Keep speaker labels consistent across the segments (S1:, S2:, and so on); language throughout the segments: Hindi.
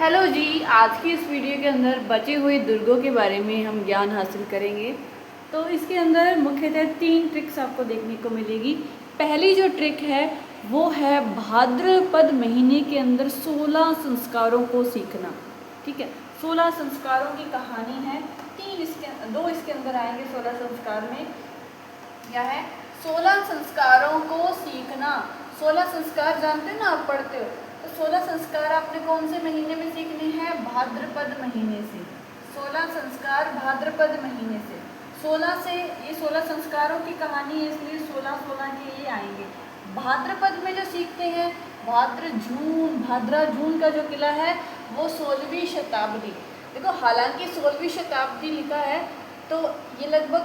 S1: हेलो जी, आज की इस वीडियो के अंदर बचे हुए दुर्गों के बारे में हम ज्ञान हासिल करेंगे। तो इसके अंदर मुख्यतः 3 ट्रिक्स आपको देखने को मिलेगी। पहली जो ट्रिक है वो है भाद्रपद महीने के अंदर 16 संस्कारों को सीखना। ठीक है, 16 संस्कारों की कहानी है। 2 इसके अंदर आएंगे 16 संस्कार में। क्या है? 16 संस्कारों को सीखना। 16 संस्कार जानते हो ना, आप पढ़ते हो। तो 16 संस्कार आपने कौन से महीने में सीखने हैं? भाद्रपद महीने से। 16 संस्कार भाद्रपद महीने से। 16 से ये 16 संस्कारों की कहानी है, इसलिए 16 के ये आएंगे। भाद्रपद में जो सीखते हैं, भाद्रा जून का जो किला है वो 16वीं शताब्दी। देखो, हालांकि 16वीं शताब्दी लिखा है तो ये लगभग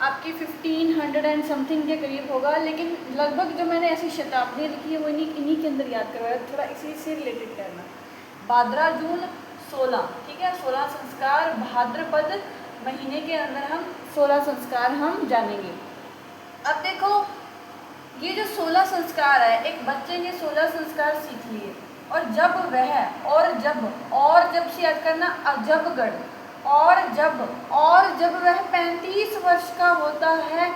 S1: आपकी 1500 एंड समथिंग के करीब होगा, लेकिन लगभग जो मैंने ऐसी शताब्दियाँ लिखी है वो इन्हीं के अंदर याद करवाया, थोड़ा इसी से रिलेटेड करना। भाद्रा जून 16, ठीक है। 16 संस्कार भाद्रपद महीने के अंदर हम 16 संस्कार हम जानेंगे। अब देखो, ये जो 16 संस्कार है, एक बच्चे ने 16 संस्कार सीख लिए और जब से याद करना, अजबगढ़ और जब वह 35 वर्ष का होता है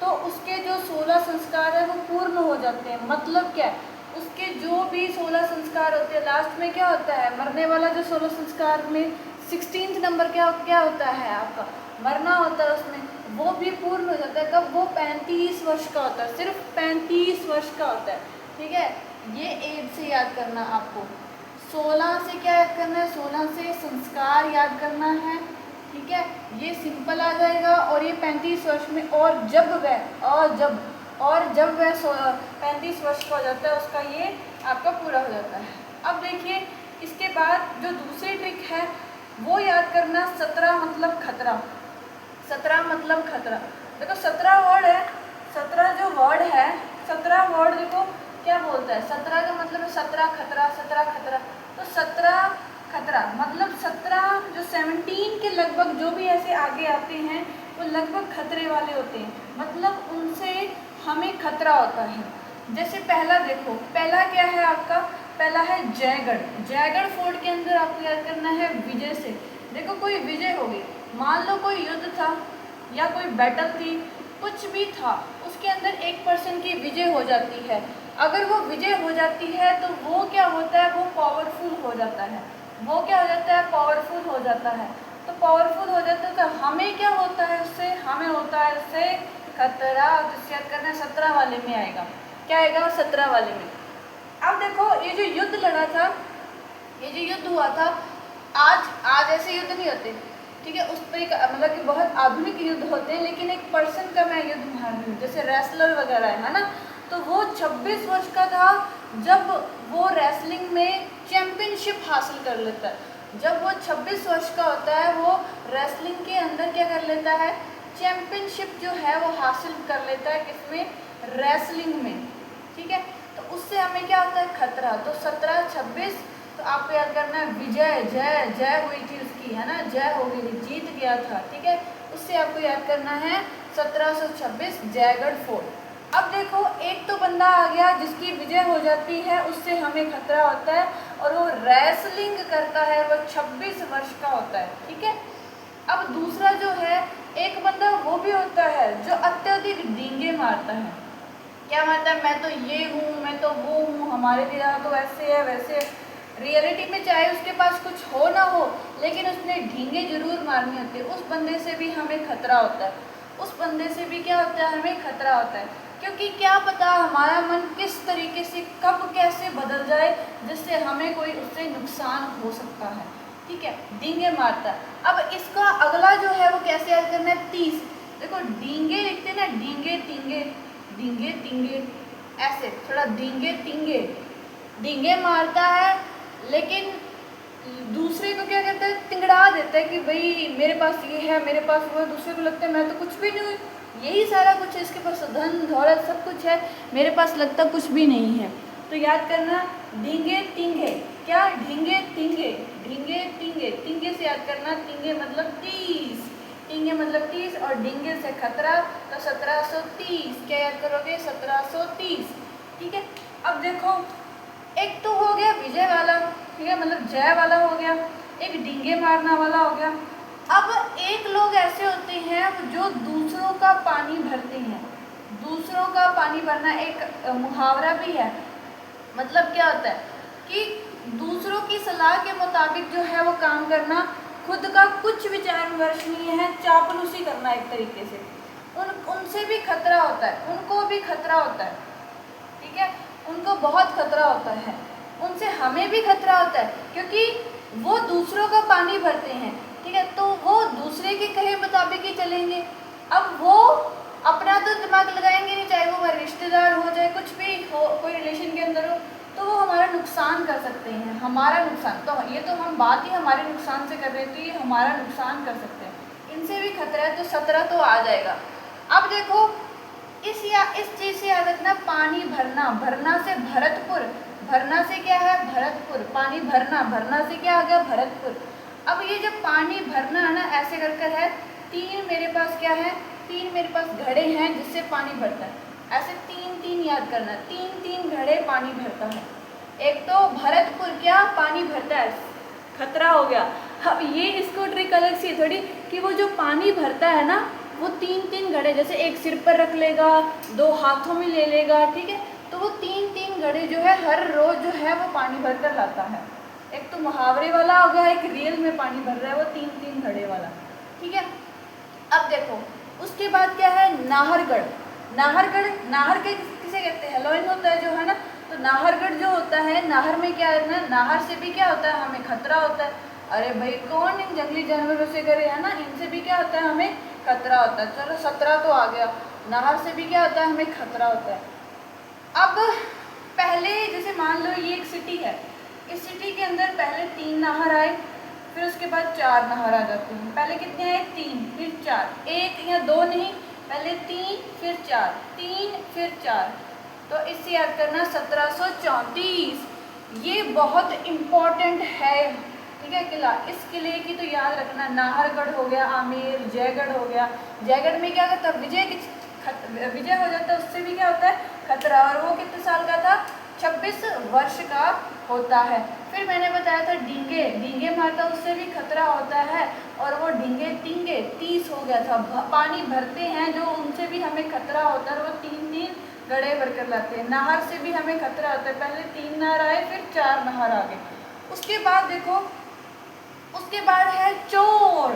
S1: तो उसके जो 16 संस्कार है वो पूर्ण हो जाते हैं। मतलब क्या है? उसके जो भी 16 संस्कार होते हैं, लास्ट में क्या होता है? मरने वाला जो 16 संस्कार में 16th नंबर क्या होता है? आपका मरना होता है उसमें, वो भी पूर्ण हो जाता है। कब? वो 35 वर्ष का होता है, सिर्फ 35 वर्ष का होता है। ठीक है, ये एज से याद करना आपको। 16 से क्या याद करना है? 16 से संस्कार याद करना है। ठीक है, ये सिंपल आ जाएगा। और ये 35 वर्ष में, और जब वह 35 वर्ष का हो जाता है, उसका ये आपका पूरा हो जाता है। अब देखिए, इसके बाद जो दूसरी ट्रिक है वो याद करना, 17 मतलब खतरा। 17 मतलब खतरा। देखो, 17 वर्ड है, 17 जो वर्ड है, 17 वर्ड देखो क्या बोलता है। 17 का मतलब है 17 खतरा, 17 खतरा। तो 17 खतरा मतलब 17 जो 17 के लगभग जो भी ऐसे आगे आते हैं वो लगभग खतरे वाले होते हैं, मतलब उनसे हमें खतरा होता है। जैसे पहला देखो, पहला क्या है आपका? पहला है जयगढ़ फोर्ट के अंदर आपको याद करना है विजय से। देखो, कोई विजय होगी, मान लो कोई युद्ध था या कोई बैटल थी, कुछ भी था, उसके अंदर एक पर्सन की विजय हो जाती है। अगर वो विजय हो जाती है तो वो क्या होता है? वो पावरफुल हो जाता है। वो क्या हो जाता है? पावरफुल हो जाता है। तो पावरफुल हो जाता है तो हमें क्या होता है उससे? हमें होता है उससे खतरा। तो याद करना 17 वाले में आएगा। क्या आएगा? 17 वाले में। अब देखो, ये जो युद्ध लड़ा था, ये जो युद्ध हुआ था, आज ऐसे युद्ध नहीं होते। ठीक है, उस पर मतलब कि बहुत आधुनिक युद्ध होते हैं, लेकिन एक पर्सन का मैं युद्ध मान रही हूँ, जैसे रेसलर वगैरह है ना। तो वो 26 वर्ष का था जब वो रेसलिंग में चैंपियनशिप हासिल कर लेता है। जब वो 26 वर्ष का होता है, वो रेसलिंग के अंदर क्या कर लेता है? चैंपियनशिप जो है वो हासिल कर लेता है। किसमें? रेसलिंग में। ठीक है, तो उससे हमें क्या होता है? खतरा। तो 17 26, तो आपको याद करना है विजय, जय हुई थी उसकी, है ना, जय हो गई थी, जीत गया था। ठीक है, उससे आपको याद करना है 1726 जयगढ़ फोर्ट। अब देखो, एक तो बंदा आ गया जिसकी विजय हो जाती है, उससे हमें खतरा होता है और वो रेसलिंग करता है, वो 26 वर्ष का होता है। ठीक है, अब दूसरा जो है, एक बंदा वो भी होता है जो अत्यधिक डींगे मारता है। क्या मारता है? मैं तो ये हूँ, मैं तो वो हूँ, हमारे यहाँ तो ऐसे है वैसे है। रियलिटी में चाहे उसके पास कुछ हो ना हो, लेकिन उसने ढींगे जरूर मारनी होती है। उस बंदे से भी हमें खतरा होता है। उस बंदे से भी क्या होता है? हमें खतरा होता है, क्योंकि क्या पता हमारा मन किस तरीके से कब कैसे बदल जाए, जिससे हमें कोई उससे नुकसान हो सकता है। ठीक है, डींगे मारता है। अब इसका अगला जो है वो कैसे याद करना है? 30। देखो, डींगे लिखते ना, डींगे तिंगे, ऐसे थोड़ा डींगे मारता है, लेकिन दूसरे को क्या कहता है? तिंगड़ा देता है कि भाई मेरे पास ये है, मेरे पास वो है। दूसरे को लगता है मैं तो कुछ भी नहीं हूँ, यही सारा कुछ है, इसके पास धन दौलत सब कुछ है, मेरे पास लगता कुछ भी नहीं है। तो याद करना, डींगे तिंगे। क्या? ढींगे तिंगे से याद करना, तिंगे मतलब 30, टिंगे मतलब 30 और डींगे से खतरा, तो 1730। क्या याद करोगे? 1730। ठीक है, अब देखो, एक तो हो गया विजय वाला, ठीक है, मतलब जय वाला हो गया, एक डींगे मारना वाला हो गया। अब एक लोग ऐसे होते हैं जो दूसरों का पानी भरते हैं। दूसरों का पानी भरना एक मुहावरा भी है। मतलब क्या होता है कि दूसरों की सलाह के मुताबिक जो है वो काम करना, खुद का कुछ विचार विमर्श नहीं है, चापलूसी करना एक तरीके से। उनसे भी खतरा होता है, उनको भी खतरा होता है, ठीक है, उनको बहुत खतरा होता है, उनसे हमें भी खतरा होता है, क्योंकि वो दूसरों का पानी भरते हैं, ठीक है, तो वो दूसरे के कहे मुताबिक ही चलेंगे। अब वो अपना तो दिमाग लगाएंगे नहीं, चाहे वो हमारे रिश्तेदार हो, चाहे कुछ भी हो, कोई रिलेशन के अंदर हो, तो वो हमारा नुकसान कर सकते हैं, हमारा नुकसान। तो ये तो हम बात ही हमारे नुकसान से कर रहे हैं, तो ये हमारा नुकसान कर सकते हैं, इनसे भी खतरा है, तो खतरा तो आ जाएगा। अब देखो इस चीज़ से याद रखना, पानी भरना, भरना से भरतपुर, भरना से क्या है भरतपुर, पानी भरना, भरना से क्या आ गया भरतपुर। अब ये जब पानी भरना है ना, ऐसे कर कर है, तीन मेरे पास क्या है, तीन मेरे पास घड़े हैं जिससे पानी भरता है, ऐसे तीन तीन याद करना, तीन तीन घड़े पानी भरता है। एक तो भरतपुर क्या पानी भरता है, खतरा हो गया। अब ये इसको ट्रिक अलग सी थोड़ी कि वो जो पानी भरता है ना, वो तीन तीन घड़े, जैसे एक सिर पर रख लेगा, दो हाथों में ले लेगा, ठीक है, तो वो तीन तीन घड़े जो है हर रोज जो है वो पानी भर कर लाता है। एक तो मुहावरे वाला हो गया, एक रियल में पानी भर रहा है, वो तीन तीन घड़े वाला, ठीक है। अब देखो उसके बाद क्या है, नाहरगढ़। नाहरगढ़, नाहरगढ़ किसे कहते हैं, हेलोइन होता है जो है ना, तो नाहरगढ़ जो होता है, नाहर में क्या है ना, नाहर से भी क्या होता है, हमें खतरा होता है। अरे भाई कौन इन जंगली जानवरों से करे, है ना, इनसे भी क्या होता है, हमें खतरा होता है। चलो 17 तो आ गया, नाहर से भी क्या होता है, हमें खतरा होता है। अब पहले जैसे मान लो ये एक सिटी है, इस सिटी के अंदर पहले 3 नहर आए, फिर उसके बाद 4 नहर आ जाते हैं। पहले कितने आए, 3, फिर 4, 1 या 2 नहीं, पहले 3 फिर 4, 3 फिर 4, तो इससे याद करना 1734। ये बहुत इम्पोर्टेंट है, ठीक है किला। इस किले की तो याद रखना, नाहरगढ़ हो गया, आमेर, जयगढ़ हो गया। जयगढ़ में क्या करता है, विजय हो जाता है, उससे भी क्या होता है खतरा, और वो कितने साल का था, 26 वर्ष का होता है। फिर मैंने बताया था डींगे, डींगे मारता उससे भी खतरा होता है, और वो डींगे तींगे 30 हो गया था। पानी भरते हैं जो, उनसे भी हमें खतरा होता है, और वो 3 गड्ढे भर कर लाते हैं। नहर से भी हमें खतरा होता है, पहले 3 नहर आए, फिर 4 नहर आ गए। उसके बाद देखो, उसके बाद है चोर,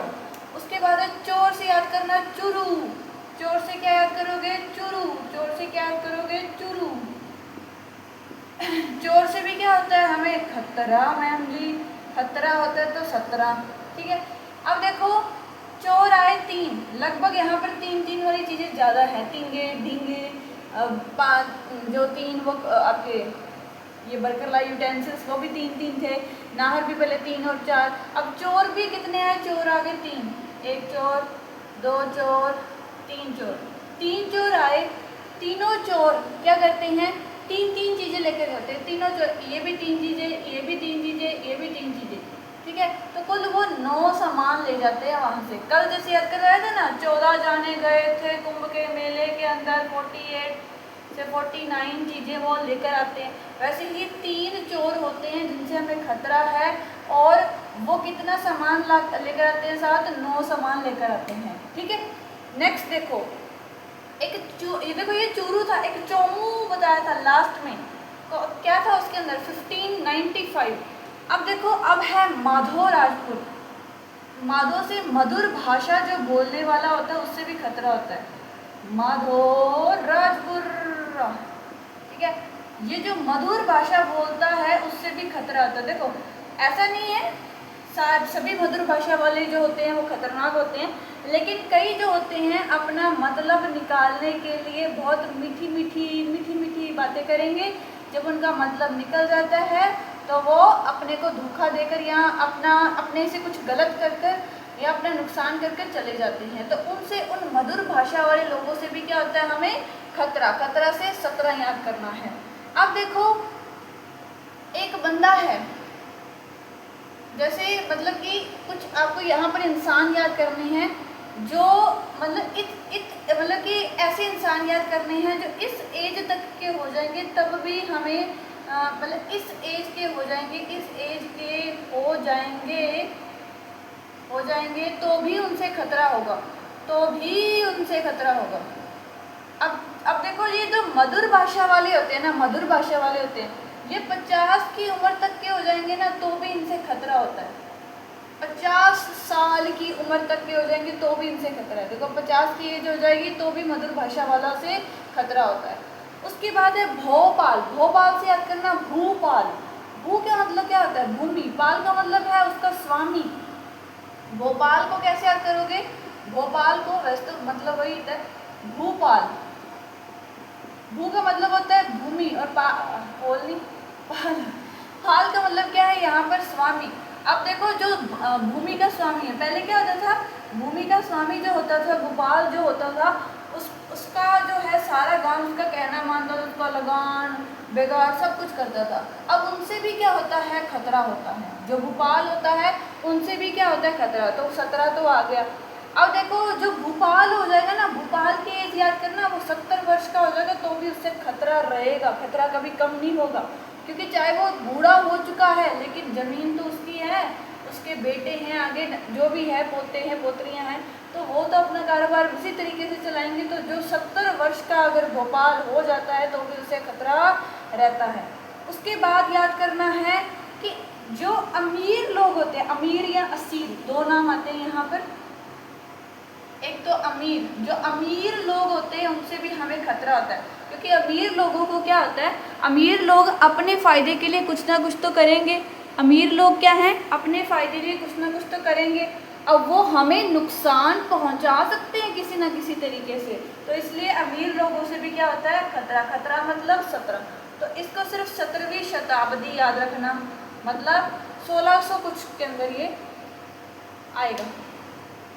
S1: उसके बाद है चोर से याद करना चुरू, चोर से क्या याद करोगे, चुरू, चोर से क्या याद करोगे, चुरू। चोर से भी क्या होता है, हमें खतरा, मैम जी खतरा होता है, तो 17, ठीक है। अब देखो चोर आए 3, लगभग यहाँ पर 3 वाली चीज़ें ज़्यादा है, तींगे ढींगे, 5 जो 3 वो आपके ये बरकरलाई यूटेंसिल्स वो भी 3 थे, नाहर भी पहले 3 और 4। अब चोर भी कितने आए, चोर आ गए 3, 1 चोर, 2 चोर, 3 चोर, 3 चोर आए। तीनों चोर क्या करते हैं, 3 चीज़ें लेकर जाते हैं, तीनों चोर, ये भी 3 चीज़ें, ये भी 3 चीज़ें, ये भी 3 चीज़ें, ठीक है, तो कुल वो 9 सामान ले जाते हैं वहाँ से। कल जैसे याद कर रहे थे ना, 14 जाने गए थे कुंभ के मेले के अंदर, 48 से 49 चीज़ें वो लेकर आते हैं, वैसे ही 3 चोर होते हैं जिनसे हमें खतरा है, और वो कितना सामान लेकर आते हैं, साथ 9 सामान लेकर आते हैं, ठीक है। नेक्स्ट देखो, ये देखो ये चूरू था, एक चोमू बताया था लास्ट में, तो क्या था उसके अंदर 1595। अब देखो, अब है माधो राजपुर। माधो से मधुर भाषा जो बोलने वाला होता है उससे भी खतरा होता है, माधो राजपुर, ठीक है। ये जो मधुर भाषा बोलता है उससे भी खतरा होता है। देखो ऐसा नहीं है सभी मधुर भाषा वाले जो होते हैं वो खतरनाक होते हैं, लेकिन कई जो होते हैं अपना मतलब निकालने के लिए बहुत मीठी मीठी बातें करेंगे, जब उनका मतलब निकल जाता है तो वो अपने को धोखा देकर या अपने से कुछ गलत कर कर या अपना नुकसान करके चले जाते हैं। तो उनसे, उन मधुर भाषा वाले लोगों से भी क्या होता है, हमें खतरा, खतरा से 17 याद करना है। अब देखो एक बंदा है, जैसे मतलब कि कुछ आपको यहाँ पर इंसान याद करने हैं जो मतलब कि ऐसे इंसान याद करने हैं जो इस एज तक के हो जाएंगे, तब भी हमें मतलब इस एज के हो जाएंगे, इस एज के हो जाएंगे तो भी उनसे खतरा होगा, अब देखो ये जो मधुर भाषा वाले होते हैं ना, मधुर भाषा वाले होते हैं, ये 50 की उम्र तक के हो जाएंगे ना तो भी इनसे खतरा होता है। 50 साल की उम्र तक के हो जाएंगे तो भी इनसे खतरा है। देखो 50 की एज हो जाएगी तो भी मधुर भाषा वाला से खतरा होता है। उसके बाद है भोपाल। भोपाल से याद करना भूपाल। भू का मतलब क्या होता है? भूमि। पाल का मतलब है उसका स्वामी। भोपाल को कैसे याद करोगे? भोपाल को वैसे तो मतलब वही होता है भूपाल। भू का मतलब होता है भूमि और पाल का मतलब क्या है? यहाँ पर स्वामी। अब देखो जो भूमि का स्वामी है, पहले क्या होता था? भूमि का स्वामी जो होता था, भोपाल जो होता था, उसका जो है सारा गांव उसका कहना मानता था, उसका लगान बेगार सब कुछ करता था। अब उनसे भी क्या होता है? खतरा होता है। जो भोपाल होता है उनसे भी क्या होता है? खतरा। तो 17 तो आ गया। अब देखो जो भोपाल हो जाएगा ना, भोपाल की एज याद करना, वो 70 वर्ष का हो जाएगा तो भी उससे खतरा रहेगा, खतरा कभी कम नहीं होगा। क्योंकि चाहे वो बूढ़ा हो चुका है लेकिन जमीन तो उसकी है, उसके बेटे हैं, आगे जो भी है, पोते हैं, पोतरियां हैं, तो वो तो अपना कारोबार उसी तरीके से चलाएंगे। तो जो 70 वर्ष का अगर भोपाल हो जाता है तो भी उसे खतरा रहता है। उसके बाद याद करना है कि जो अमीर लोग होते हैं, अमीर या असीर दो नाम आते हैं यहाँ पर। एक तो अमीर, जो अमीर लोग होते हैं उनसे भी हमें खतरा होता है। क्योंकि अमीर लोगों को क्या होता है? अमीर लोग अपने फ़ायदे के लिए कुछ ना कुछ तो करेंगे। अमीर लोग क्या हैं? अपने फ़ायदे के लिए कुछ ना कुछ तो करेंगे। अब वो हमें नुकसान पहुंचा सकते हैं किसी ना किसी तरीके से, तो इसलिए अमीर लोगों से भी क्या होता है? खतरा। खतरा मतलब 17। तो इसको सिर्फ 17वीं शताब्दी याद रखना, मतलब 1600 कुछ के अंदर ये आएगा।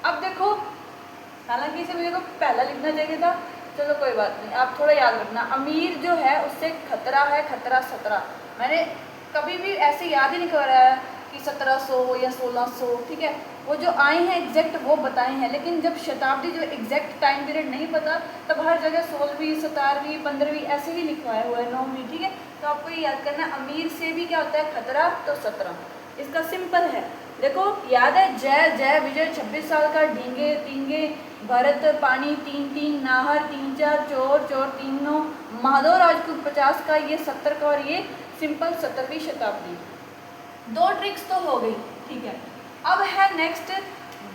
S1: अब देखो, हालांकि इसे मेरे को पहला लिखना चाहिए था, चलो कोई बात नहीं, आप थोड़ा याद रखना। अमीर जो है उससे खतरा है, खतरा 17। मैंने कभी भी ऐसे याद ही नहीं कराया कि 1700 या 1600, ठीक है? वो जो आए हैं एग्जैक्ट वो बताए हैं, लेकिन जब शताब्दी जो एग्जैक्ट टाइम पीरियड नहीं पता तब हर जगह 16वीं, 17वीं, 15वीं ऐसे ही लिखवाया हुआ है, 9वीं, ठीक है? तो आपको ये याद करना है अमीर से भी क्या होता है? खतरा। तो 17 इसका सिंपल है। देखो याद है, जय जय विजय 26 साल का, ढींगे तींगे भरत पानी 3-3, नाहर 3-4, चोर चोर 3-9, माधव राजपूत 50 का, ये 70 का, और ये सिंपल 17वीं शताब्दी। दो ट्रिक्स तो हो गई, ठीक है? अब है नेक्स्ट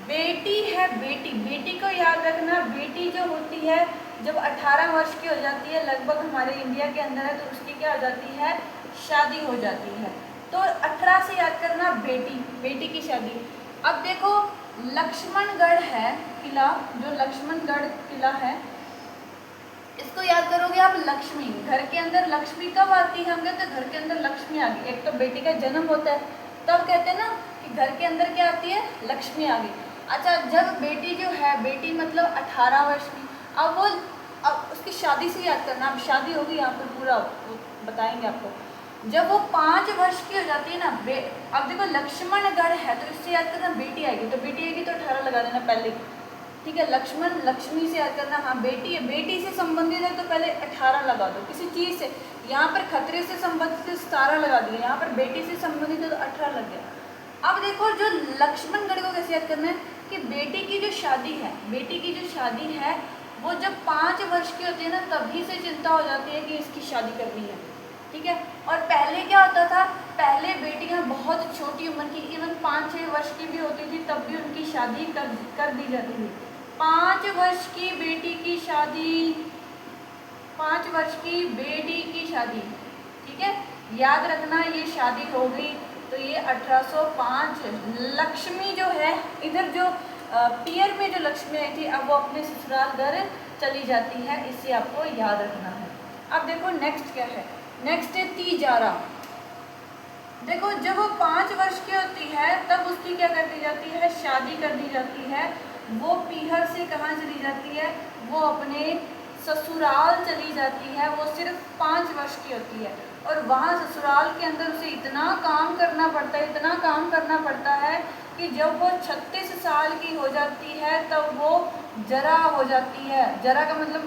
S1: बेटी है। बेटी, बेटी को याद रखना। बेटी जो होती है जब 18 वर्ष की हो जाती है, लगभग हमारे इंडिया के अंदर है, तो उसकी क्या हो जाती है? शादी हो जाती है। तो 18 से याद करना बेटी, बेटी की शादी। अब देखो लक्ष्मणगढ़ है किला, जो लक्ष्मणगढ़ किला है, इसको याद करोगे आप लक्ष्मी। घर के अंदर लक्ष्मी कब आती है? हम कहते हैं घर के अंदर लक्ष्मी आ गई। एक तो बेटी का जन्म होता है तब कहते हैं ना कि घर के अंदर क्या आती है? लक्ष्मी आ गई। अच्छा, जब बेटी जो है, बेटी मतलब 18 वर्ष की, अब उसकी शादी से याद करना। अब शादी होगी, यहाँ पर पूरा बताएंगे आपको। जब वो 5 वर्ष की हो जाती है ना, अब देखो लक्ष्मणगढ़ है तो इससे याद करना बेटी आएगी, तो बेटी आएगी तो 18 लगा देना पहले, ठीक है? लक्ष्मण लक्ष्मी से याद करना, हाँ बेटी है, बेटी से संबंधित है तो पहले 18 लगा दो। किसी चीज़ से, यहाँ पर खतरे से संबंधित 17 लगा दिया, यहाँ पर बेटी से संबंधित है तो 18 लग गया। अब देखो जो लक्ष्मणगढ़ को कैसे याद करना है कि बेटी की जो शादी है, बेटी की जो शादी है वो जब 5 वर्ष की होती है ना, तभी से चिंता हो जाती है कि इसकी शादी करनी है, ठीक है? और पहले क्या होता था? पहले बेटियां बहुत छोटी उम्र की, इवन 5-6 वर्ष की भी होती थी, तब भी उनकी शादी कर दी जाती थी। 5 वर्ष की बेटी की शादी, 5 वर्ष की बेटी की शादी, ठीक है? याद रखना ये शादी हो गई तो ये 1805। लक्ष्मी जो है, इधर जो पियर में जो लक्ष्मी आई थी, अब वो अपने ससुराल घर चली जाती है, इसे आपको याद रखना है। अब देखो नेक्स्ट क्या है? नेक्स्ट है तीजारा। देखो जब वो 5 वर्ष की होती है तब उसकी क्या कर दी जाती है? शादी कर दी जाती है। वो पीहर से कहाँ चली जाती है? वो अपने ससुराल चली जाती है। वो सिर्फ 5 वर्ष की होती है और वहाँ ससुराल के अंदर उसे इतना काम करना पड़ता है, इतना काम करना पड़ता है कि जब वो 36 साल की हो जाती है तब वो जरा हो जाती है। जरा का मतलब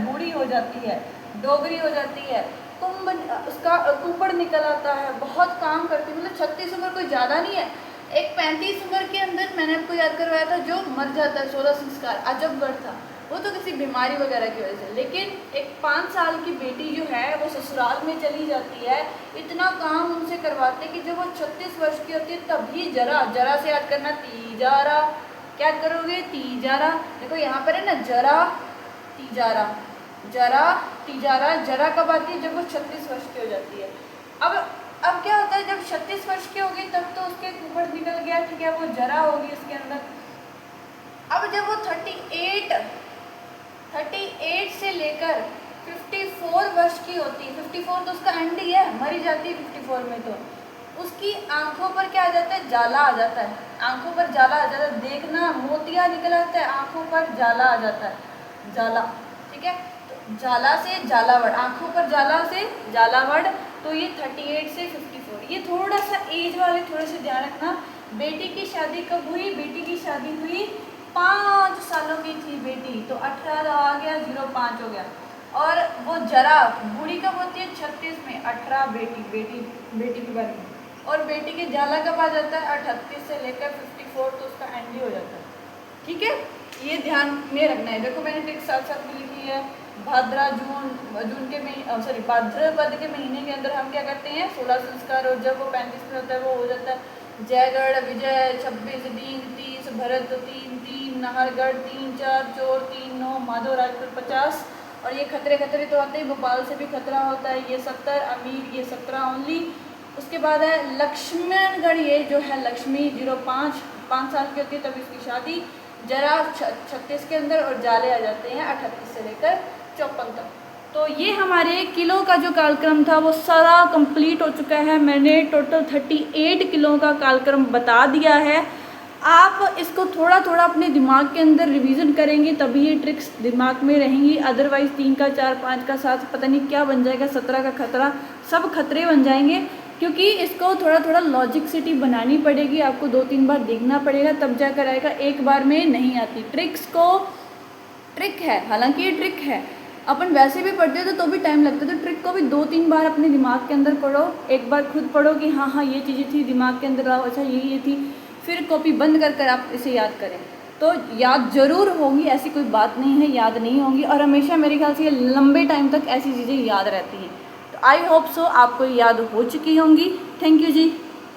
S1: बूढ़ी हो जाती है, डोगरी हो जाती है। कुंभ, उसका कुंभड़ निकल आता है, बहुत काम करती है। मतलब 36 उम्र कोई ज़्यादा नहीं है। एक 35 उम्र के अंदर मैंने आपको याद करवाया था जो मर जाता है, 16 संस्कार, अजबगढ़ था, वो तो किसी बीमारी वगैरह की वजह से। लेकिन एक 5 साल की बेटी जो है वो ससुराल में चली जाती है, इतना काम उनसे करवाते कि जब वो 36 वर्ष की होती है तभी जरा, जरा से याद करना, तीजारा, क्या याद करोगे, तीजारा। देखो यहाँ पर है ना, जरा तीजारा, जरा तीजारा। जरा कब आती है, जब वो 36 वर्ष की हो जाती है। अब क्या होता है, जब 36 वर्ष की होगी तब तो उसके कुंभड़ निकल गया, ठीक है, वो जरा होगी उसके अंदर। अब जब वो 38 से लेकर 54 वर्ष की होती है, 54 तो उसका एंड ही है, मरी जाती है 54 में, तो उसकी आंखों पर क्या आ जाता है, जाला आ जाता है, आंखों पर जाला आ जाता है। देखना, मोतिया निकल आता है, आंखों पर जाला आ जाता है, जाला, ठीक है। तो जाला से जालावड़, आंखों पर जाला से जालावड़, तो ये 38 से 54। ये थोड़ा सा एज वाले थोड़े से ध्यान रखना। बेटी की शादी कब हुई, बेटी की शादी हुई 5 सालों की थी बेटी, तो 18 आ गया, 05 हो गया। और वो जरा बूढ़ी कब होती है, 36 में, 18 बेटी के बारे में। और बेटी के जाला कब आ जाता है, 38 से लेकर 54, तो उसका एंड ही हो जाता है, ठीक है। ये ध्यान में रखना है। देखो मैंने ट्रिक साथ साथ भी लिखी है। भाद्रा जून के महीने, सॉरी भाद्रपद के महीने के अंदर हम क्या करते हैं, 16 संस्कार, और जब वो 35 में होता है वो हो जाता है जयगढ़ विजय, 26 दीन, 30 भरत, 3 नाहरगढ़, 3 4 चोर, 3 9 माधव राजपुर 50। और ये खतरे तो आते हैं, भोपाल से भी खतरा होता है, ये 70, अमीर ये 17 ओनली। उसके बाद है लक्ष्मणगढ़, ये जो है लक्ष्मी 05, 5 साल की होती है तब इसकी शादी, जरा 36 के अंदर, और जाले आ जाते हैं 38 से लेकर 54 तक। तो ये हमारे किलो का जो कालक्रम था वो सारा कंप्लीट हो चुका है। मैंने टोटल 38 किलो का कालक्रम बता दिया है। आप इसको थोड़ा थोड़ा अपने दिमाग के अंदर रिवीजन करेंगे तभी ये ट्रिक्स दिमाग में रहेंगी, अदरवाइज़ 3 का 4 5 का 7 पता नहीं क्या बन जाएगा, 17 का खतरा, सब खतरे बन जाएंगे। क्योंकि इसको थोड़ा थोड़ा लॉजिकसिटी बनानी पड़ेगी, आपको 2-3 बार देखना पड़ेगा तब जाकर आएगा, एक बार में नहीं आती। ट्रिक्स को ट्रिक है, हालांकि ये ट्रिक है, अपन वैसे भी पढ़ते हो तो भी टाइम लगता है, तो ट्रिक को भी 2-3 बार अपने दिमाग के अंदर पढ़ो। एक बार खुद पढ़ो कि हाँ ये चीज़ें थी, दिमाग के अंदर लाओ, अच्छा ये थी, फिर कॉपी बंद कर आप इसे याद करें तो याद ज़रूर होंगी, ऐसी कोई बात नहीं है याद नहीं होंगी। और हमेशा मेरे ख्याल से ये लंबे टाइम तक ऐसी चीज़ें याद रहती हैं। तो आई होप सो आपको याद हो चुकी होंगी। Thank you ji.